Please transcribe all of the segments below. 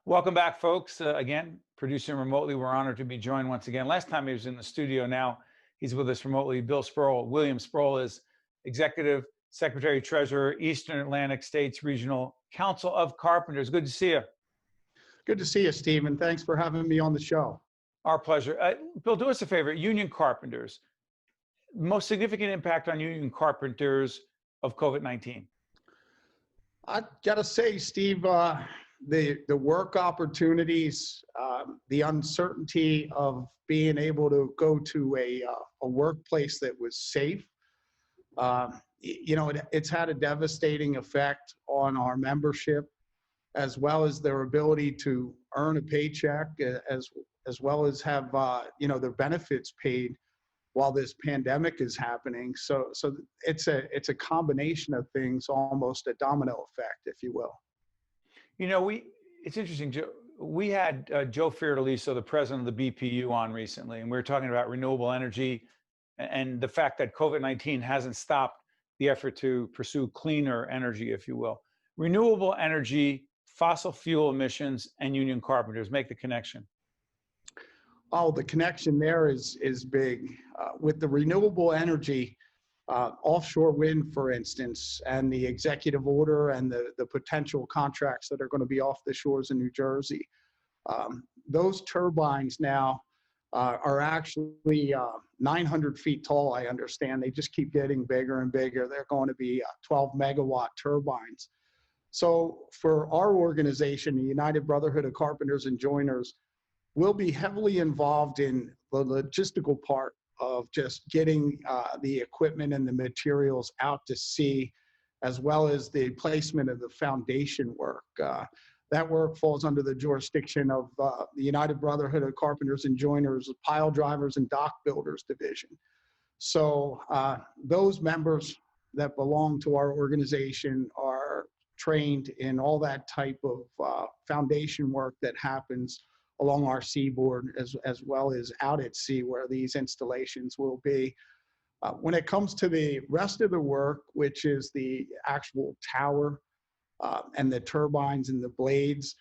Welcome back, folks. Again, producing remotely, we're honored to be joined once again. Last time he was in the studio, now he's with us remotely. Bill Sproule. William Sproule is Executive Secretary Treasurer, Eastern Atlantic States Regional Council of Carpenters. Good to see you. Good to see you, Stephen. Thanks for having me on the show. Our pleasure. Bill, do us a favor. Union carpenters, most significant impact on union carpenters of COVID-19? I gotta say, Steve, the work opportunities, the uncertainty of being able to go to a workplace that was safe, it's had a devastating effect on our membership, as well as their ability to earn a paycheck, as well as have their benefits paid while this pandemic is happening. So it's a combination of things, almost a domino effect, if you will. You know, it's interesting, Joe. We had Joe Fiordaliso, the president of the BPU, on recently, and we were talking about renewable energy and the fact that COVID-19 hasn't stopped the effort to pursue cleaner energy, if you will. Renewable energy, fossil fuel emissions, and union carpenters, make the connection. Oh, the connection there is big. With the renewable energy, offshore wind, for instance, and the executive order and the potential contracts that are going to be off the shores of New Jersey, those turbines now are actually 900 feet tall, I understand. They just keep getting bigger and bigger. They're going to be 12 megawatt turbines. So for our organization, the United Brotherhood of Carpenters and Joiners, we'll be heavily involved in the logistical part of just getting the equipment and the materials out to sea, as well as the placement of the foundation work. That work falls under the jurisdiction of the United Brotherhood of Carpenters and Joiners, Pile Drivers and Dock Builders Division. So those members that belong to our organization are trained in all that type of foundation work that happens along our seaboard, as well as out at sea where these installations will be. When it comes to the rest of the work, which is the actual tower and the turbines and the blades,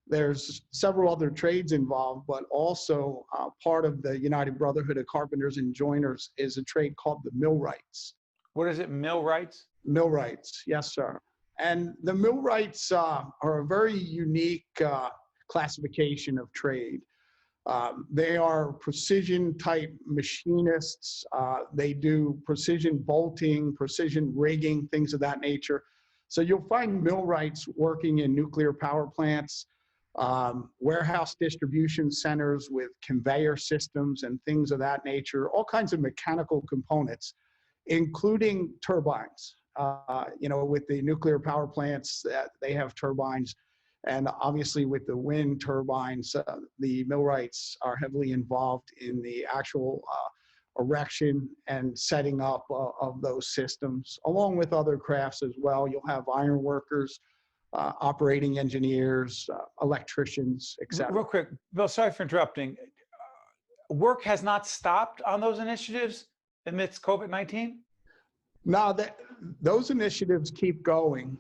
there's several other trades involved, but also part of the United Brotherhood of Carpenters and Joiners is a trade called the millwrights. What is it, millwrights? Millwrights, yes, sir. And the millwrights are a very unique classification of trade. They are precision type machinists. They do precision bolting, precision rigging, things of that nature. So you'll find millwrights working in nuclear power plants, warehouse distribution centers with conveyor systems and things of that nature, all kinds of mechanical components, including turbines. With the nuclear power plants, they have turbines. And obviously with the wind turbines, the millwrights are heavily involved in the actual erection and setting up of those systems, along with other crafts as well. You'll have iron workers, operating engineers, electricians, etc. Real quick, Bill, sorry for interrupting. Work has not stopped on those initiatives amidst COVID-19? No, those initiatives keep going.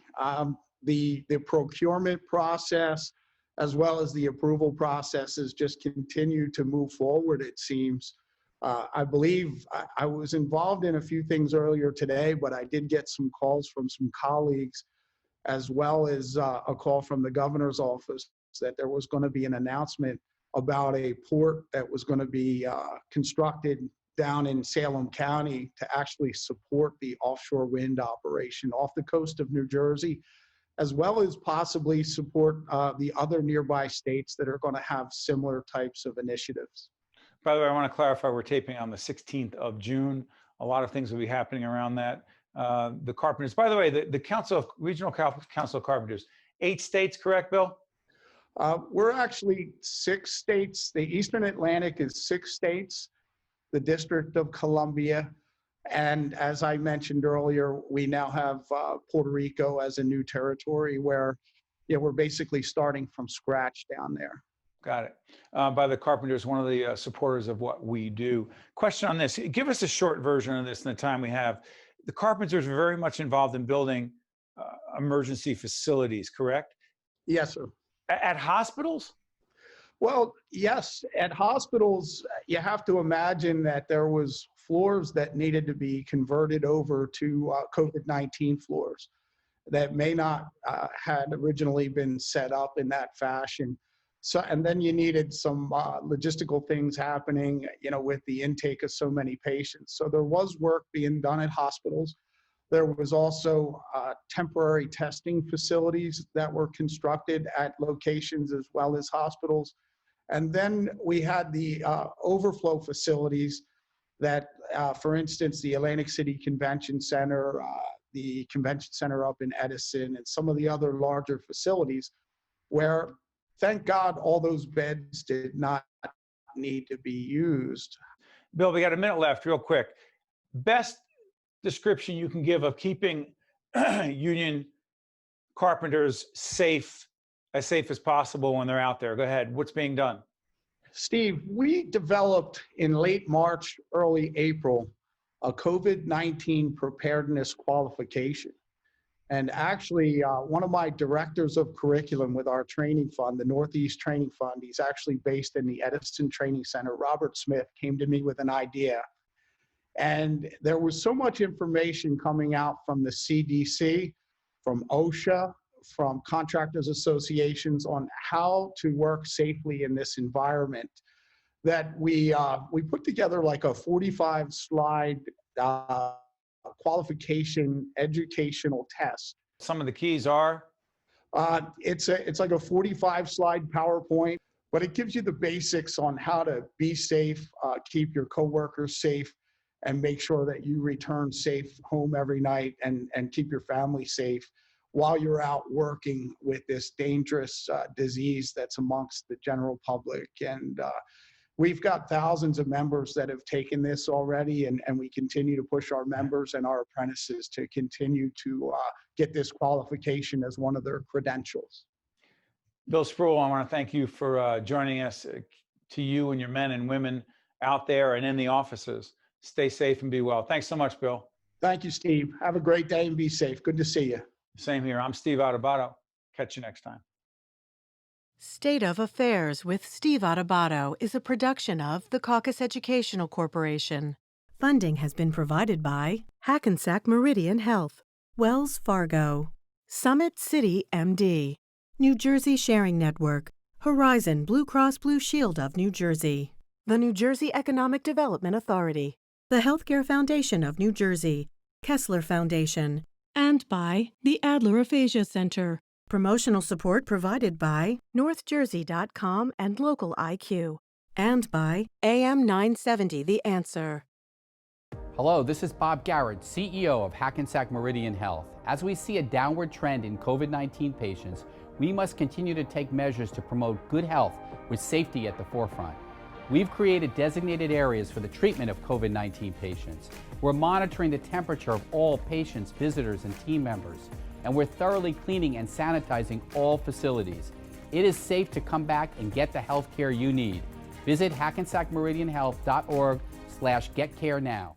The procurement process, as well as the approval processes, just continue to move forward, it seems. I believe I was involved in a few things earlier today, but I did get some calls from some colleagues, as well as a call from the governor's office that there was going to be an announcement about a port that was going to be constructed down in Salem County to actually support the offshore wind operation off the coast of New Jersey, as well as possibly support the other nearby states that are going to have similar types of initiatives. By the way, I want to clarify, we're taping on the 16th of June. A lot of things will be happening around that. The Carpenters, by the way, the Regional Council of Carpenters, 8 states, correct, Bill? We're actually 6 states. The Eastern Atlantic is 6 states, the District of Columbia, and as I mentioned earlier, we now have Puerto Rico as a new territory where we're basically starting from scratch down there. Got it. By the Carpenters, one of the supporters of what we do. Question on this. Give us a short version of this in the time we have. The Carpenters are very much involved in building emergency facilities, correct? Yes, sir. At hospitals? Well, yes, at hospitals, you have to imagine that there was floors that needed to be converted over to COVID-19 floors that may not had originally been set up in that fashion. So, and then you needed some logistical things happening, with the intake of so many patients. So there was work being done at hospitals. There was also temporary testing facilities that were constructed at locations as well as hospitals. And then we had the overflow facilities that, for instance, the Atlantic City Convention Center, the Convention Center up in Edison, and some of the other larger facilities where, thank God, all those beds did not need to be used. Bill, we got a minute left, real quick. Best description you can give of keeping union carpenters safe, as safe as possible when they're out there. Go ahead. What's being done? Steve, we developed in late March, early April, a COVID-19 preparedness qualification. And actually, one of my directors of curriculum with our training fund, the Northeast Training Fund, he's actually based in the Edison Training Center, Robert Smith, came to me with an idea. And there was so much information coming out from the CDC, from OSHA, from contractors associations on how to work safely in this environment that we put together like a 45-slide qualification educational test. Some of the keys are? It's like a 45-slide PowerPoint, but it gives you the basics on how to be safe, keep your coworkers safe, and make sure that you return safe home every night and keep your family safe while you're out working with this dangerous disease that's amongst the general public. And we've got thousands of members that have taken this already, and we continue to push our members and our apprentices to continue to get this qualification as one of their credentials. Bill Sproule, I want to thank you for joining us. To you and your men and women out there and in the offices, stay safe and be well. Thanks so much, Bill. Thank you, Steve. Have a great day and be safe. Good to see you. Same here. I'm Steve Adubato. Catch you next time. State of Affairs with Steve Adubato is a production of the CAUCUS Educational Corporation. Funding has been provided by Hackensack Meridian Health, Wells Fargo, Summit City MD, New Jersey Sharing Network, Horizon Blue Cross Blue Shield of New Jersey, the New Jersey Economic Development Authority, the Healthcare Foundation of New Jersey, Kessler Foundation, and by the Adler Aphasia Center. Promotional support provided by NorthJersey.com and Local IQ, and by AM 970 The Answer. Hello, this is Bob Garrett, CEO of Hackensack Meridian Health. As we see a downward trend in COVID-19 patients, we must continue to take measures to promote good health with safety at the forefront. We've created designated areas for the treatment of COVID-19 patients. We're monitoring the temperature of all patients, visitors, and team members. And we're thoroughly cleaning and sanitizing all facilities. It is safe to come back and get the health care you need. Visit hackensackmeridianhealth.org/getcarenow.